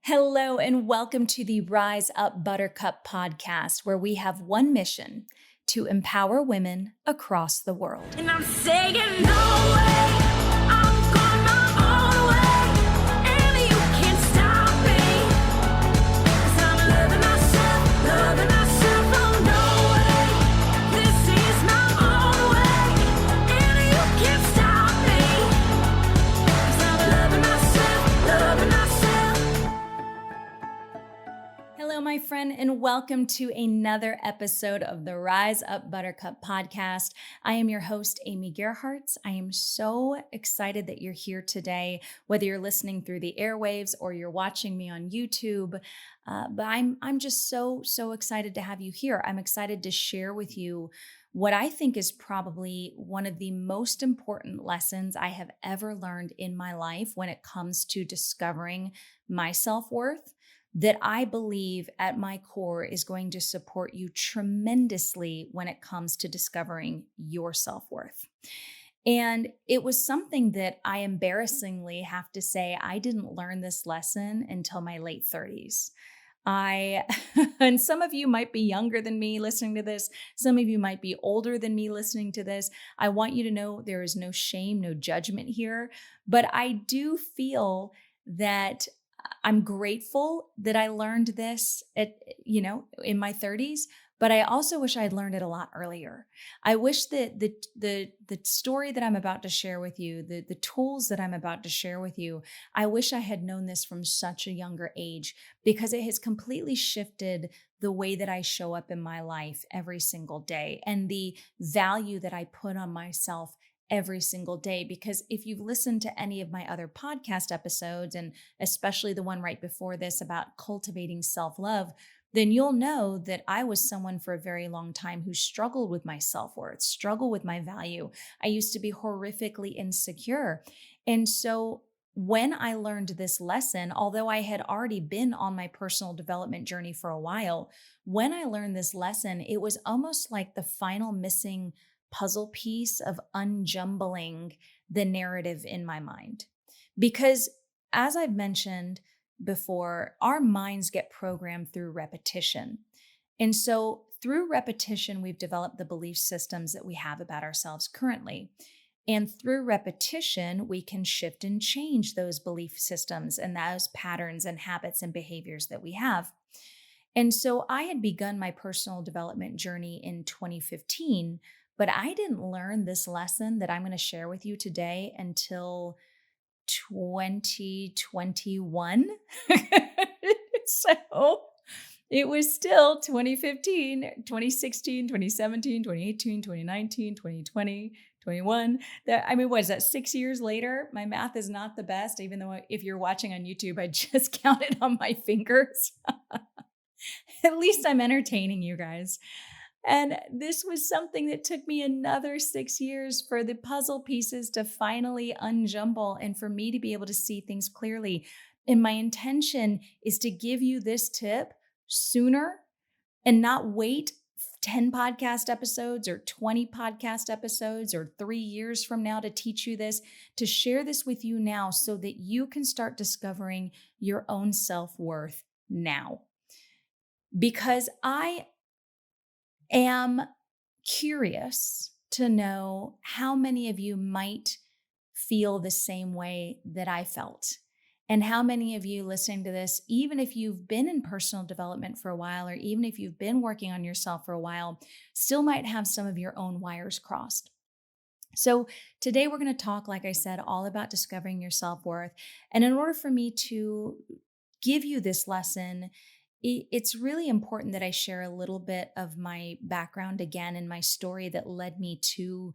Hello, and welcome to the Rise Up Buttercup Podcast, where we have one mission to empower women across the world. And I'm saying no way, I'm going my own way, and you can't stop me, 'cause I'm loving myself, oh no way, this is my own way, and you can't stop me, 'cause I'm loving myself. Hello, my friend, and welcome to another episode of the Rise Up Buttercup Podcast. I am your host, Amy Gerhartz. I am so excited that you're here today, whether you're listening through the airwaves or you're watching me on YouTube. But I'm just so excited to have you here. I'm excited to share with you what I think is probably one of the most important lessons I have ever learned in my life when it comes to discovering my self-worth, that I believe at my core is going to support you tremendously when it comes to discovering your self-worth. And it was something that I embarrassingly have to say, I didn't learn this lesson until my late 30s. And some of you might be younger than me listening to this. Some of you might be older than me listening to this. I want you to know there is no shame, no judgment here. But I do feel that I'm grateful that I learned this in my 30s, but I also wish I had learned it a lot earlier. I wish that the story that I'm about to share with you, the tools that I'm about to share with you, I wish I had known this from such a younger age, because it has completely shifted the way that I show up in my life every single day and the value that I put on myself every single day. Because if you've listened to any of my other podcast episodes, and especially the one right before this about cultivating self-love, then you'll know that I was someone for a very long time who struggled with my self-worth, struggled with my value. I used to be horrifically insecure. And so when I learned this lesson, although I had already been on my personal development journey for a while, when I learned this lesson, it was almost like the final missing puzzle piece of unjumbling the narrative in my mind. Because as I've mentioned before, our minds get programmed through repetition. And so through repetition, we've developed the belief systems that we have about ourselves currently. And through repetition, we can shift and change those belief systems and those patterns and habits and behaviors that we have. And so I had begun my personal development journey in 2015, but I didn't learn this lesson that I'm going to share with you today until 2021. So it was still 2015, 2016, 2017, 2018, 2019, 2020, 21. What is that, 6 years later? My math is not the best, even though if you're watching on YouTube, I just counted on my fingers. At least I'm entertaining you guys. And this was something that took me another 6 years for the puzzle pieces to finally unjumble and for me to be able to see things clearly. And my intention is to give you this tip sooner and not wait 10 podcast episodes or 20 podcast episodes or 3 years from now to teach you this, to share this with you now so that you can start discovering your own self-worth now. Because I am curious to know how many of you might feel the same way that I felt, and how many of you listening to this, even if you've been in personal development for a while, or even if you've been working on yourself for a while, still might have some of your own wires crossed. So today we're going to talk, like I said, all about discovering your self-worth. And in order for me to give you this lesson, it's really important that I share a little bit of my background again and my story that led me to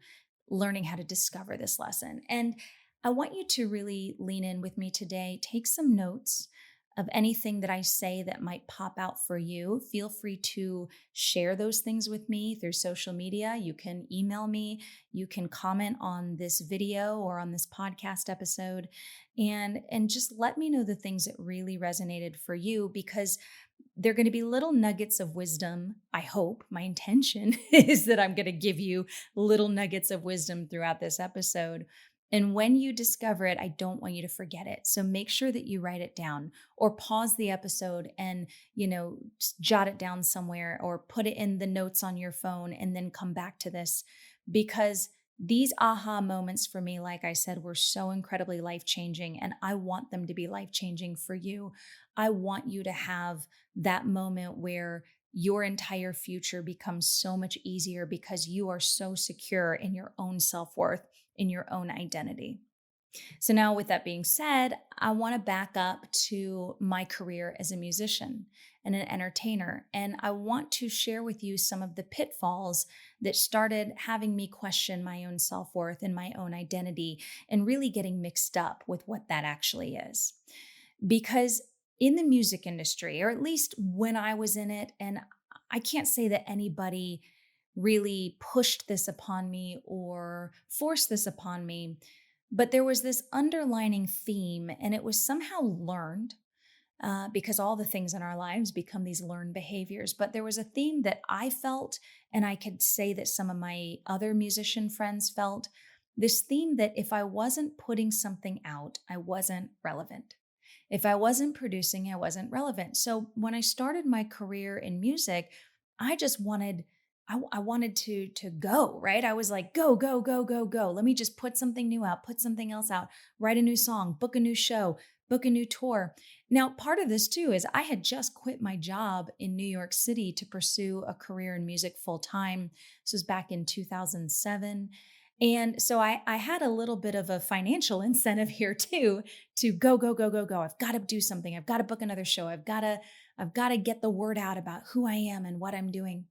learning how to discover this lesson. And I want you to really lean in with me today. Take some notes of anything that I say that might pop out for you. Feel free to share those things with me through social media. You can email me. You can comment on this video or on this podcast episode, and just let me know the things that really resonated for you, because they're going to be little nuggets of wisdom. I hope. My intention is that I'm going to give you little nuggets of wisdom throughout this episode. And when you discover it, I don't want you to forget it. So make sure that you write it down or pause the episode and, just jot it down somewhere or put it in the notes on your phone and then come back to this, because these aha moments for me, like I said, were so incredibly life-changing, and I want them to be life-changing for you. I want you to have that moment where your entire future becomes so much easier because you are so secure in your own self-worth, in your own identity. So now, with that being said, I want to back up to my career as a musician and an entertainer. And I want to share with you some of the pitfalls that started having me question my own self-worth and my own identity and really getting mixed up with what that actually is. Because in the music industry, or at least when I was in it, and I can't say that anybody really pushed this upon me or forced this upon me, but there was this underlining theme, and it was somehow learned, because all the things in our lives become these learned behaviors. But there was a theme that I felt, and I could say that some of my other musician friends felt, this theme that if I wasn't putting something out, I wasn't relevant. If I wasn't producing, I wasn't relevant. So when I started my career in music, I just wanted, I wanted to go, right? I was like, go, go, go, go, go. Let me just put something new out, put something else out, write a new song, book a new show, book a new tour. Now, part of this too is I had just quit my job in New York City to pursue a career in music full time. This was back in 2007. And so I had a little bit of a financial incentive here too, to go, go, go, go, go. I've got to do something. I've got to book another show. I've got to get the word out about who I am and what I'm doing.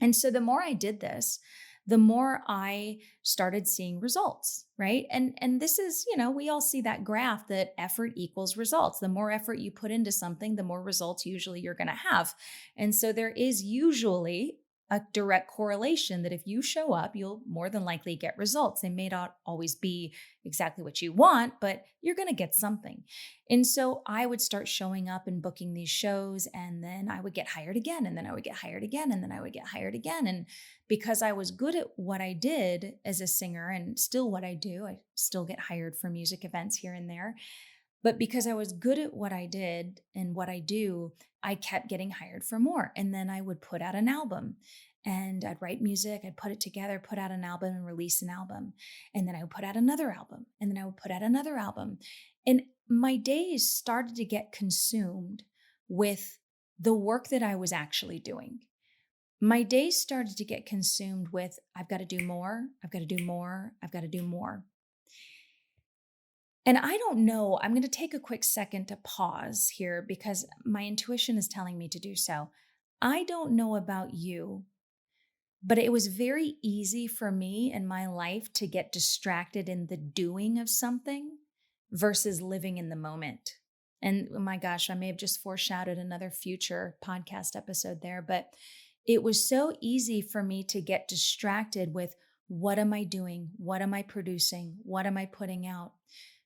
And so the more I did this, the more I started seeing results, right? And this is, we all see that graph that effort equals results. The more effort you put into something, the more results usually you're going to have. And so there is usually a direct correlation that if you show up, you'll more than likely get results. They may not always be exactly what you want, but you're going to get something. And so I would start showing up and booking these shows, and then I would get hired again, and then I would get hired again, and then I would get hired again. And because I was good at what I did as a singer, and still what I do, I still get hired for music events here and there. But because I was good at what I did and what I do, I kept getting hired for more. And then I would put out an album, and I'd write music, I'd put it together, put out an album and release an album. And then I would put out another album, and then I would put out another album. And my days started to get consumed with the work that I was actually doing. My days started to get consumed with, I've got to do more, I've got to do more, I've got to do more. And I don't know, I'm going to take a quick second to pause here because my intuition is telling me to do so. I don't know about you, but it was very easy for me in my life to get distracted in the doing of something versus living in the moment. And oh my gosh, I may have just foreshadowed another future podcast episode there, but it was so easy for me to get distracted with, what am I doing? What am I producing? What am I putting out?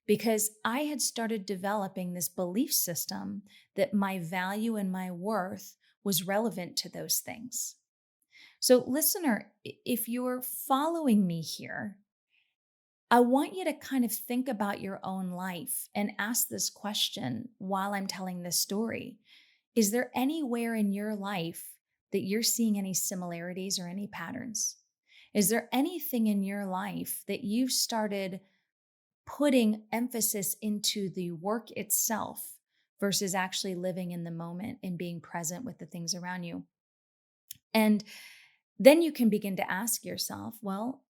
Because I had started developing this belief system that my value and my worth was relevant to those things. So listener, if you're following me here, I want you to kind of think about your own life and ask this question while I'm telling this story. Is there anywhere in your life that you're seeing any similarities or any patterns? Is there anything in your life that you've started putting emphasis into the work itself versus actually living in the moment and being present with the things around you? And then you can begin to ask yourself, well,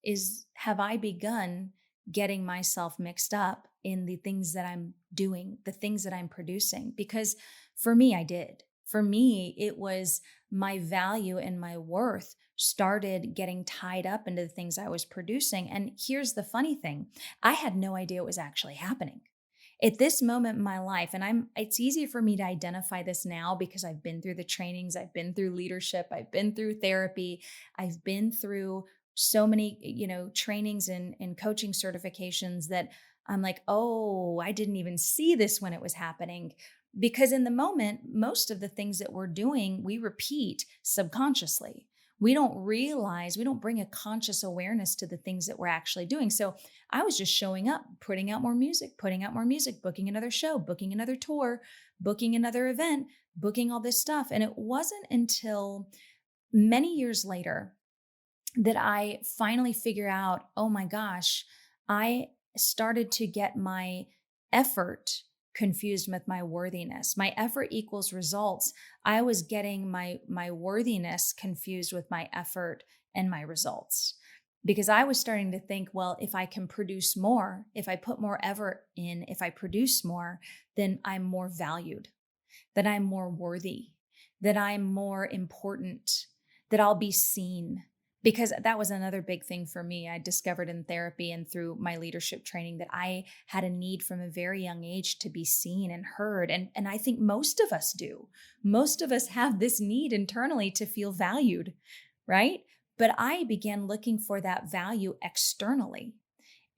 have I begun getting myself mixed up in the things that I'm doing, the things that I'm producing? Because for me, I did. For me, it was my value and my worth started getting tied up into the things I was producing. And here's the funny thing. I had no idea it was actually happening. At this moment in my life, and it's easy for me to identify this now because I've been through the trainings, I've been through leadership, I've been through therapy, I've been through so many, trainings and coaching certifications that I'm like, oh, I didn't even see this when it was happening. Because in the moment, most of the things that we're doing, we repeat subconsciously. We don't realize, we don't bring a conscious awareness to the things that we're actually doing. So I was just showing up, putting out more music, booking another show, booking another tour, booking another event, booking all this stuff. And it wasn't until many years later that I finally figure out, oh my gosh, I started to get my effort confused with my worthiness. My effort equals results. I was getting my worthiness confused with my effort and my results. Because I was starting to think, well, if I can produce more, if I put more effort in, if I produce more, then I'm more valued, that I'm more worthy, that I'm more important, that I'll be seen. Because that was another big thing for me. I discovered in therapy and through my leadership training that I had a need from a very young age to be seen and heard. And I think most of us do. Most of us have this need internally to feel valued, right? But I began looking for that value externally.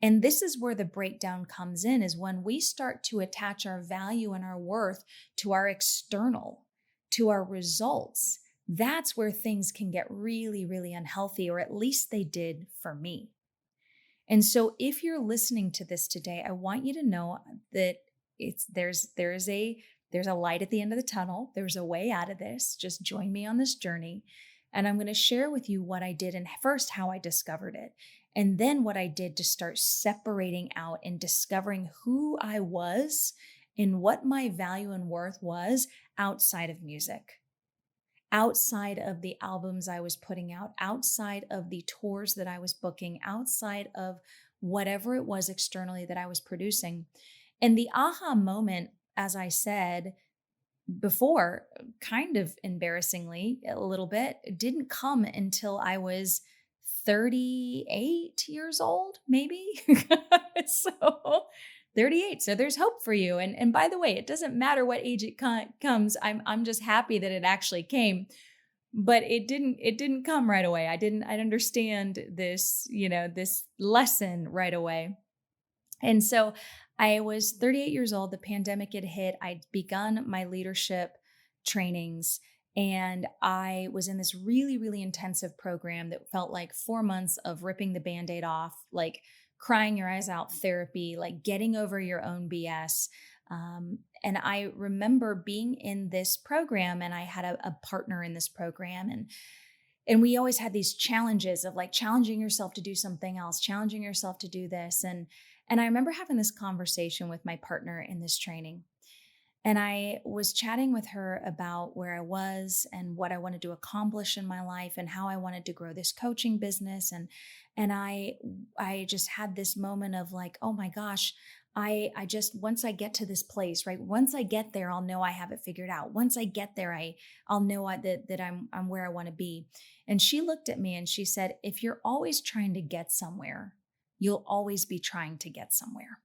And this is where the breakdown comes in, is when we start to attach our value and our worth to our external, to our results. That's where things can get really, really unhealthy, or at least they did for me. And so if you're listening to this today, I want you to know that there's a light at the end of the tunnel. There's a way out of this. Just join me on this journey. And I'm going to share with you what I did, and first how I discovered it, and then what I did to start separating out and discovering who I was and what my value and worth was outside of music, outside of the albums I was putting out, outside of the tours that I was booking, outside of whatever it was externally that I was producing. And the aha moment, as I said before, kind of embarrassingly a little bit, didn't come until I was 38 years old, maybe. So 38. So there's hope for you. And by the way, it doesn't matter what age it comes. I'm just happy that it actually came, but it didn't come right away. I didn't understand this, this lesson right away. And so I was 38 years old. The pandemic had hit. I'd begun my leadership trainings, and I was in this really, really intensive program that felt like 4 months of ripping the Band-Aid off, like crying your eyes out therapy, like getting over your own BS. And I remember being in this program, and I had a partner in this program, and we always had these challenges of like challenging yourself to do something else, challenging yourself to do this. And I remember having this conversation with my partner in this training. And I was chatting with her about where I was and what I wanted to accomplish in my life and how I wanted to grow this coaching business. And I just had this moment of like, oh my gosh, I just, once I get to this place, right? Once I get there, I'll know I have it figured out. Once I get there, I'll know that I'm where I want to be. And she looked at me and she said, if you're always trying to get somewhere, you'll always be trying to get somewhere.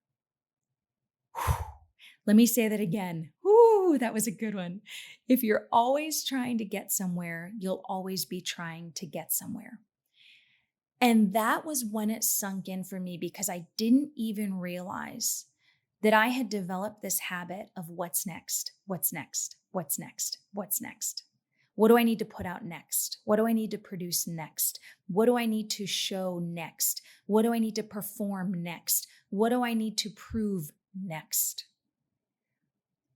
Let me say that again. Woo, that was a good one. If you're always trying to get somewhere, you'll always be trying to get somewhere. And that was when it sunk in for me, because I didn't even realize that I had developed this habit of what's next, what's next, what's next, what's next. What do I need to put out next? What do I need to produce next? What do I need to show next? What do I need to perform next? What do I need to prove next?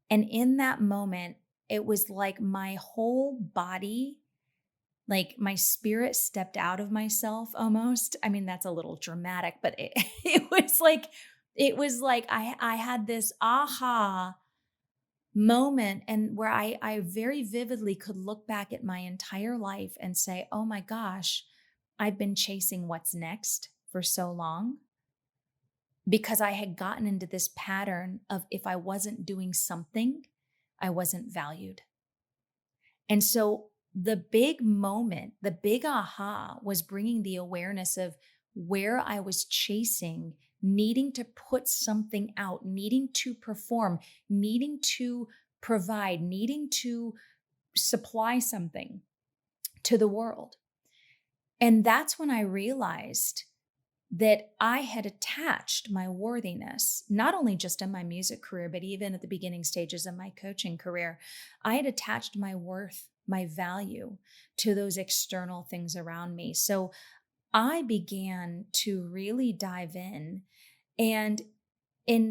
And in that moment, it was like my whole body, like my spirit stepped out of myself almost. I mean, that's a little dramatic, but it was like I had this aha moment, and where I very vividly could look back at my entire life and say, oh my gosh, I've been chasing what's next for so long, because I had gotten into this pattern of if I wasn't doing something, I wasn't valued. And so the big moment, the big aha was bringing the awareness of where I was chasing, needing to put something out, needing to perform, needing to provide, needing to supply something to the world. And that's when I realized that I had attached my worthiness, not only just in my music career, but even at the beginning stages of my coaching career. I had attached my worth my value to those external things around me. So I began to really dive in and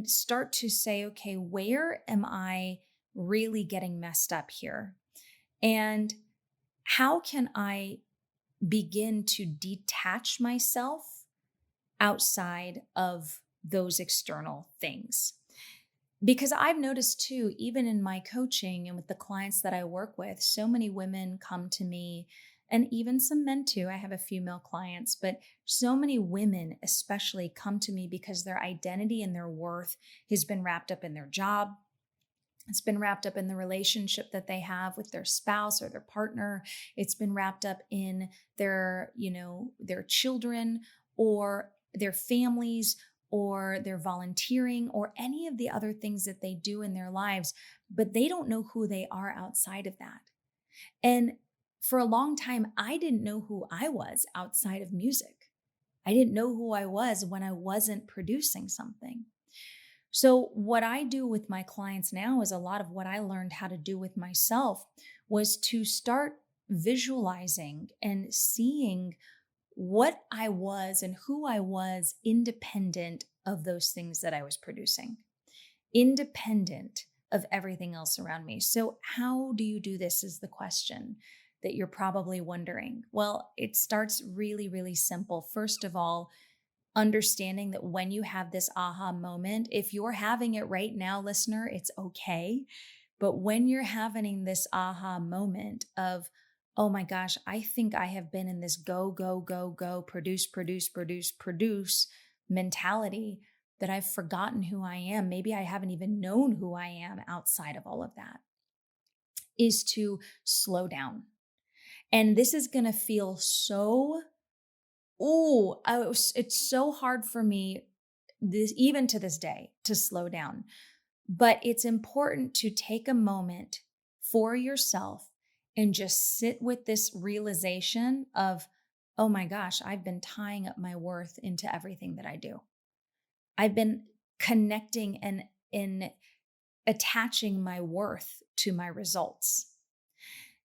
start to say, okay, where am I really getting messed up here? And how can I begin to detach myself outside of those external things? Because I've noticed too, even in my coaching and with the clients that I work with, so many women come to me, and even some men too. I have a few male clients, but so many women especially come to me because their identity and their worth has been wrapped up in their job. It's been wrapped up in the relationship that they have with their spouse or their partner. It's been wrapped up in their, their children or their families or their volunteering or any of the other things that they do in their lives, but they don't know who they are outside of that. And for a long time, I didn't know who I was outside of music. I didn't know who I was when I wasn't producing something. So what I do with my clients now is a lot of what I learned how to do with myself was to start visualizing and seeing what I was and who I was independent of those things that I was producing, independent of everything else around me. So how do you do this is the question that you're probably wondering. Well, it starts really, really simple. First of all, understanding that when you have this aha moment, if you're having it right now, listener, it's okay. But when you're having this aha moment of, oh my gosh, I think I have been in this go, go, go, go, produce, produce, produce, produce mentality that I've forgotten who I am. Maybe I haven't even known who I am outside of all of that, is to slow down. And this is going to feel so, it's so hard for me, even to this day, to slow down. But it's important to take a moment for yourself and just sit with this realization of, oh my gosh, I've been tying up my worth into everything that I do. I've been connecting and attaching my worth to my results.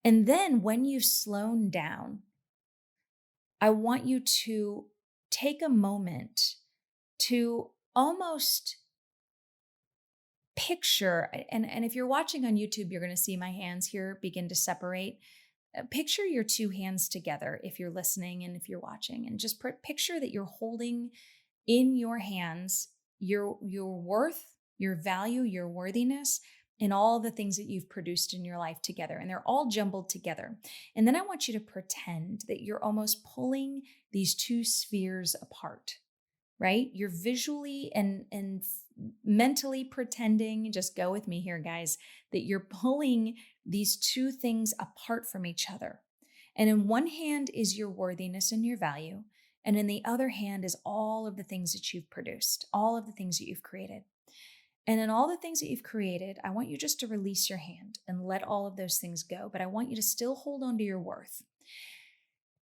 And then when you've slowed down, I want you to take a moment to almost picture, and if you're watching on YouTube, you're going to see my hands here begin to separate. Picture your two hands together if you're listening and if you're watching, and just picture that you're holding in your hands your worth, your value, your worthiness, and all the things that you've produced in your life together. And they're all jumbled together. And then I want you to pretend that you're almost pulling these two spheres apart, right? You're visually and mentally pretending, just go with me here, guys, that you're pulling these two things apart from each other. And in one hand is your worthiness and your value. And in the other hand is all of the things that you've produced, all of the things that you've created. And in all the things that you've created, I want you just to release your hand and let all of those things go. But I want you to still hold on to your worth.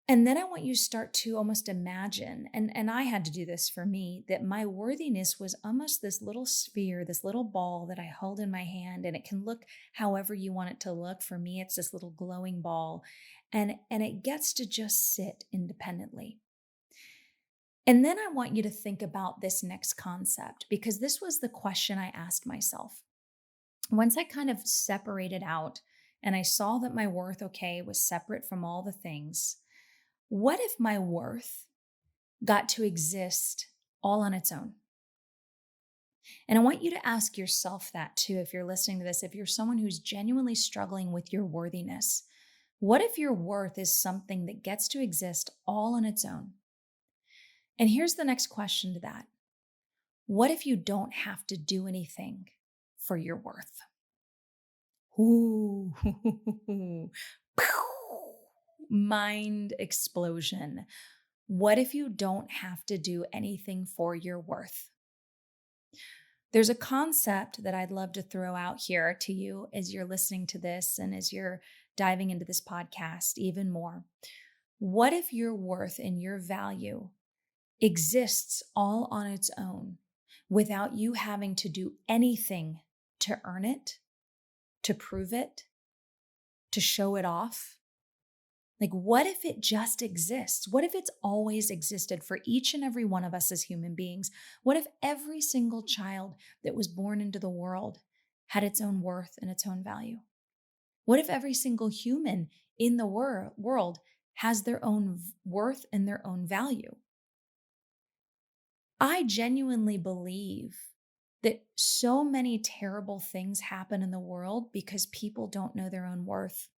And then I want you to start to almost imagine, and I had to do this for me, that my worthiness was almost this little sphere, this little ball that I hold in my hand, and it can look however you want it to look. For me, it's this little glowing ball, and it gets to just sit independently. And then I want you to think about this next concept, because this was the question I asked myself. Once I kind of separated out and I saw that my worth, was separate from all the things, what if my worth got to exist all on its own? And I want you to ask yourself that too, if you're listening to this, if you're someone who's genuinely struggling with your worthiness, what if your worth is something that gets to exist all on its own? And here's the next question to that. What if you don't have to do anything for your worth? Ooh, mind explosion. What if you don't have to do anything for your worth? There's a concept that I'd love to throw out here to you as you're listening to this and as you're diving into this podcast even more. What if your worth and your value exists all on its own without you having to do anything to earn it, to prove it, to show it off? Like, what if it just exists? What if it's always existed for each and every one of us as human beings? What if every single child that was born into the world had its own worth and its own value? What if every single human in the world has their own worth and their own value? I genuinely believe that so many terrible things happen in the world because people don't know their own worth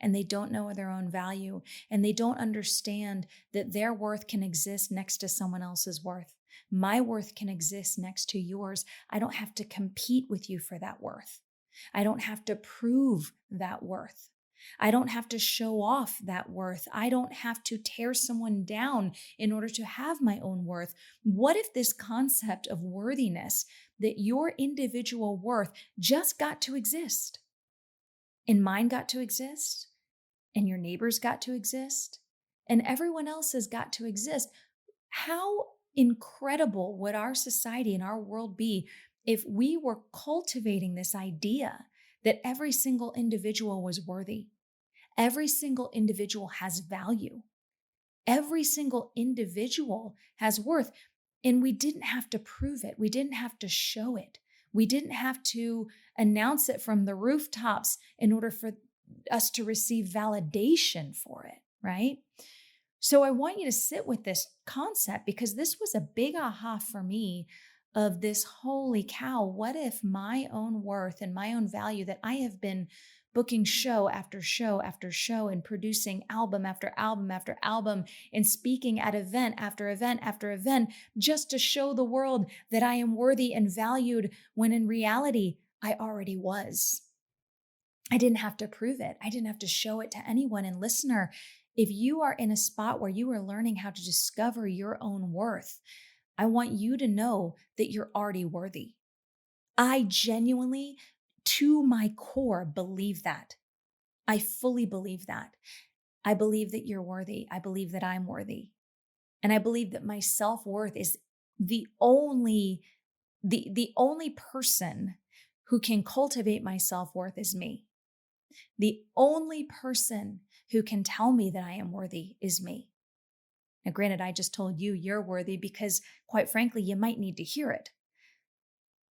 and they don't know their own value and they don't understand that their worth can exist next to someone else's worth. My worth can exist next to yours. I don't have to compete with you for that worth. I don't have to prove that worth. I don't have to show off that worth. I don't have to tear someone down in order to have my own worth. What if this concept of worthiness, that your individual worth just got to exist, and mine got to exist, and your neighbors got to exist, and everyone else has got to exist? How incredible would our society and our world be if we were cultivating this idea that every single individual was worthy? Every single individual has value. Every single individual has worth. And we didn't have to prove it. We didn't have to show it. We didn't have to announce it from the rooftops in order for us to receive validation for it, right? So I want you to sit with this concept, because this was a big aha for me of this, holy cow, what if my own worth and my own value, that I have been booking show after show after show and producing album after album after album and speaking at event after event after event just to show the world that I am worthy and valued, when in reality, I already was. I didn't have to prove it. I didn't have to show it to anyone. And listener, if you are in a spot where you are learning how to discover your own worth, I want you to know that you're already worthy. I genuinely, to my core, believe that. I fully believe that. I believe that you're worthy. I believe that I'm worthy. And I believe that my self-worth is the only person who can cultivate my self-worth is me. The only person who can tell me that I am worthy is me. Now, granted, I just told you you're worthy because, quite frankly, you might need to hear it.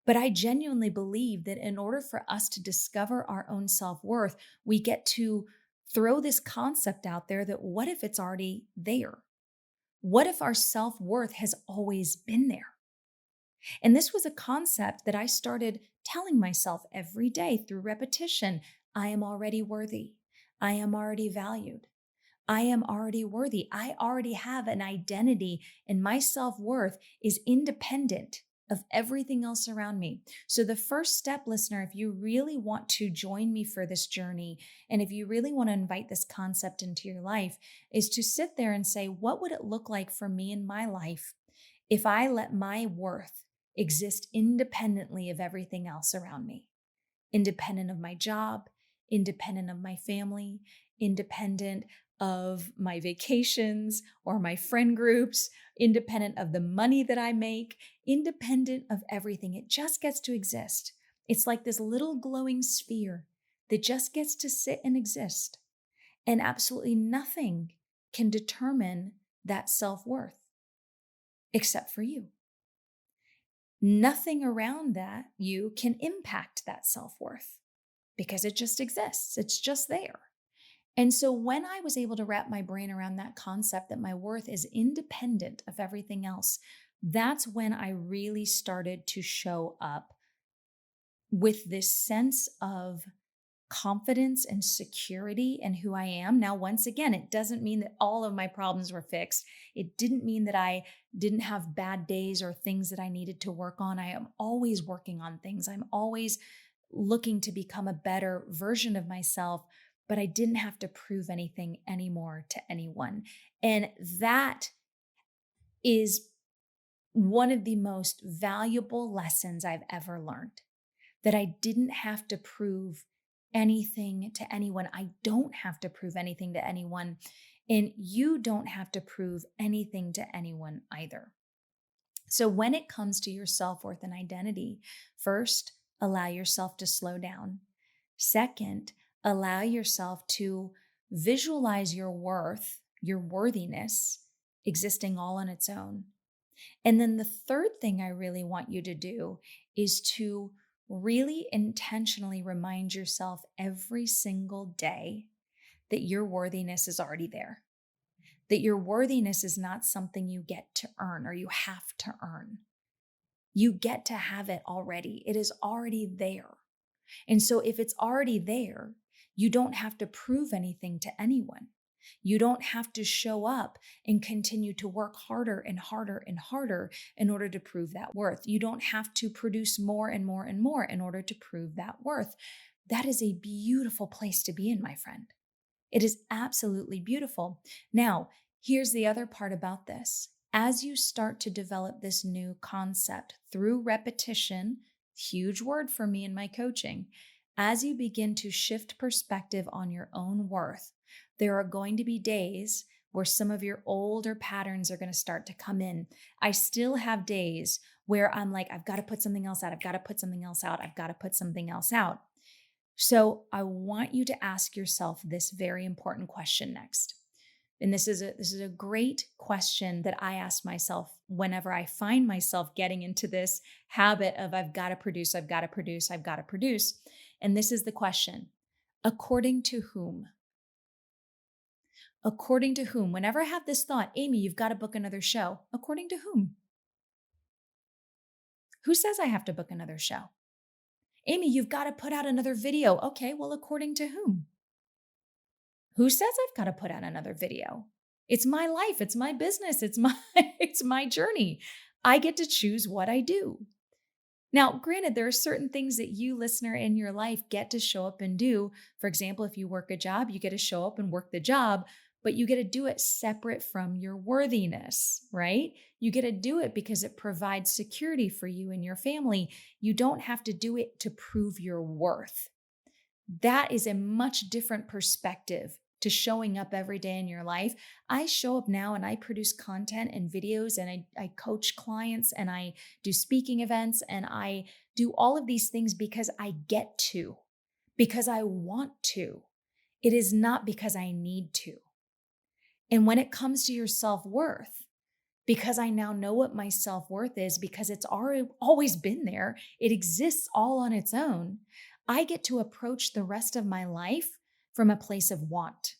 But I genuinely believe that in order for us to discover our own self-worth, we get to throw this concept out there that what if it's already there? What if our self-worth has always been there? And this was a concept that I started telling myself every day through repetition. I am already worthy. I am already valued. I am already worthy. I already have an identity, and my self-worth is independent of everything else around me. So the first step, listener, if you really want to join me for this journey, and if you really want to invite this concept into your life, is to sit there and say, what would it look like for me in my life if I let my worth exist independently of everything else around me? Independent of my job, independent of my family, independent of my vacations or my friend groups, independent of the money that I make, independent of everything. It just gets to exist. It's like this little glowing sphere that just gets to sit and exist. And absolutely nothing can determine that self-worth except for you. Nothing around that you can impact that self-worth because it just exists. It's just there. And so when I was able to wrap my brain around that concept that my worth is independent of everything else, that's when I really started to show up with this sense of confidence and security in who I am. Now, once again, it doesn't mean that all of my problems were fixed. It didn't mean that I didn't have bad days or things that I needed to work on. I am always working on things. I'm always looking to become a better version of myself, but I didn't have to prove anything anymore to anyone. And that is one of the most valuable lessons I've ever learned, that I didn't have to prove anything to anyone. I don't have to prove anything to anyone, and you don't have to prove anything to anyone either. So when it comes to your self-worth and identity, first, allow yourself to slow down. Second, Allow yourself to visualize your worth, your worthiness existing all on its own. And then the third thing I really want you to do is to really intentionally remind yourself every single day that your worthiness is already there, that your worthiness is not something you get to earn or you have to earn. You get to have it already. It is already there. And so if it's already there, you don't have to prove anything to anyone. You don't have to show up and continue to work harder and harder and harder in order to prove that worth. You don't have to produce more and more and more in order to prove that worth. That is a beautiful place to be in, my friend. It is absolutely beautiful. Now, here's the other part about this. As you start to develop this new concept through repetition, huge word for me in my coaching, as you begin to shift perspective on your own worth, there are going to be days where some of your older patterns are going to start to come in. I still have days where I'm like, I've got to put something else out. I've got to put something else out. I've got to put something else out. So I want you to ask yourself this very important question next. And this is a great question that I ask myself whenever I find myself getting into this habit of I've got to produce, I've got to produce, I've got to produce. And this is the question: according to whom? According to whom? Whenever I have this thought, Amy, you've got to book another show. According to whom? Who says I have to book another show? Amy, you've got to put out another video. Okay, well, according to whom? Who says I've got to put out another video? It's my life. It's my business. It's my journey. I get to choose what I do. Now, granted, there are certain things that you, listener, in your life get to show up and do. For example, if you work a job, you get to show up and work the job, but you get to do it separate from your worthiness, right? You get to do it because it provides security for you and your family. You don't have to do it to prove your worth. That is a much different perspective to showing up every day in your life. I show up now and I produce content and videos and I coach clients and I do speaking events and I do all of these things because I get to, because I want to. It is not because I need to. And when it comes to your self-worth, because I now know what my self-worth is, because it's always been there, it exists all on its own, I get to approach the rest of my life from a place of want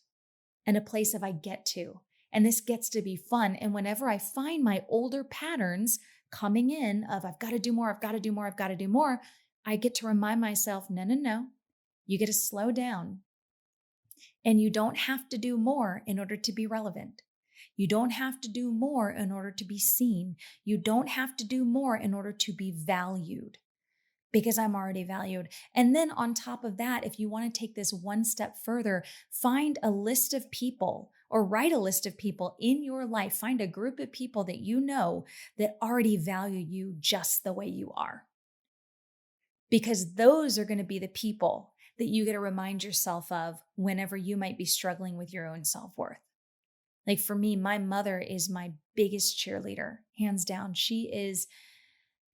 and a place of I get to. And this gets to be fun. And whenever I find my older patterns coming in of I've got to do more, I've got to do more, I've got to do more, I get to remind myself, no. You get to slow down. And you don't have to do more in order to be relevant. You don't have to do more in order to be seen. You don't have to do more in order to be valued, because I'm already valued. And then on top of that, if you want to take this one step further, find a list of people or write a list of people in your life. Find a group of people that you know that already value you just the way you are. Because those are going to be the people that you get to remind yourself of whenever you might be struggling with your own self-worth. Like for me, my mother is my biggest cheerleader, hands down. She is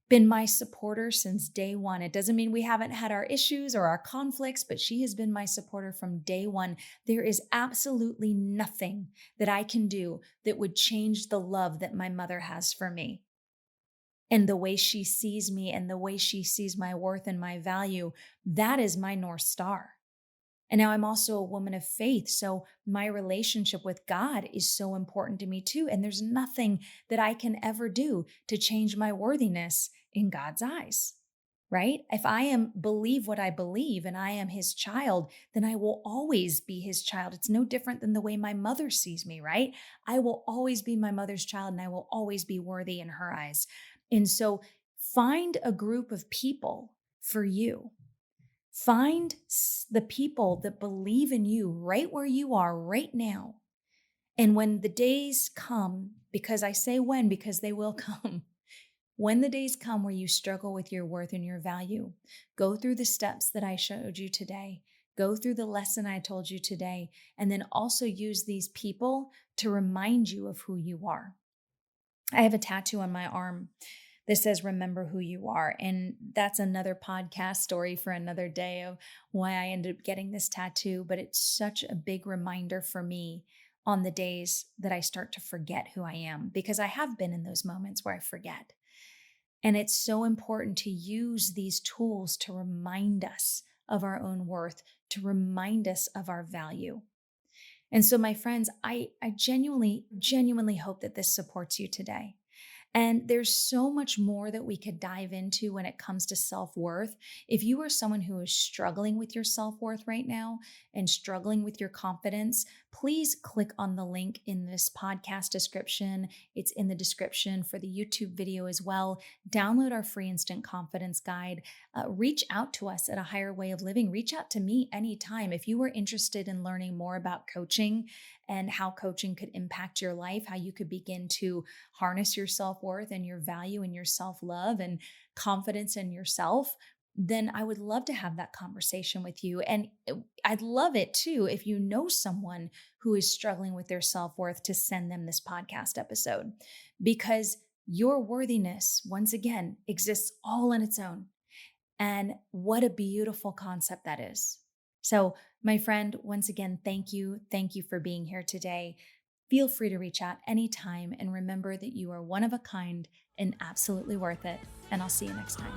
been my supporter since day one. It doesn't mean we haven't had our issues or our conflicts, but she has been my supporter from day one. There is absolutely nothing that I can do that would change the love that my mother has for me. And the way she sees me and the way she sees my worth and my value, that is my North Star. And now I'm also a woman of faith. So my relationship with God is so important to me too. And there's nothing that I can ever do to change my worthiness in God's eyes, right? If I believe what I believe and I am his child, then I will always be his child. It's no different than the way my mother sees me, right? I will always be my mother's child and I will always be worthy in her eyes. And so find a group of people for you. Find the people that believe in you right where you are right now. And when the days come, because I say when, because they will come, when the days come where you struggle with your worth and your value, go through the steps that I showed you today. Go through the lesson I told you today, and then also use these people to remind you of who you are. I have a tattoo on my arm that says, remember who you are. And that's another podcast story for another day of why I ended up getting this tattoo. But it's such a big reminder for me on the days that I start to forget who I am, because I have been in those moments where I forget. And it's so important to use these tools to remind us of our own worth, to remind us of our value. And so, my friends, I genuinely hope that this supports you today. And there's so much more that we could dive into when it comes to self-worth. If you are someone who is struggling with your self-worth right now and struggling with your confidence, please click on the link in this podcast description. It's in the description for the YouTube video as well. Download our free instant confidence guide. Reach out to us at A Higher Way of Living. Reach out to me anytime. If you are interested in learning more about coaching and how coaching could impact your life, how you could begin to harness your self-worth and your value and your self-love and confidence in yourself, then I would love to have that conversation with you. And I'd love it too if you know someone who is struggling with their self-worth to send them this podcast episode, because your worthiness, once again, exists all on its own. And what a beautiful concept that is. So, my friend, once again, thank you. Thank you for being here today. Feel free to reach out anytime, and remember that you are one of a kind and absolutely worth it. And I'll see you next time.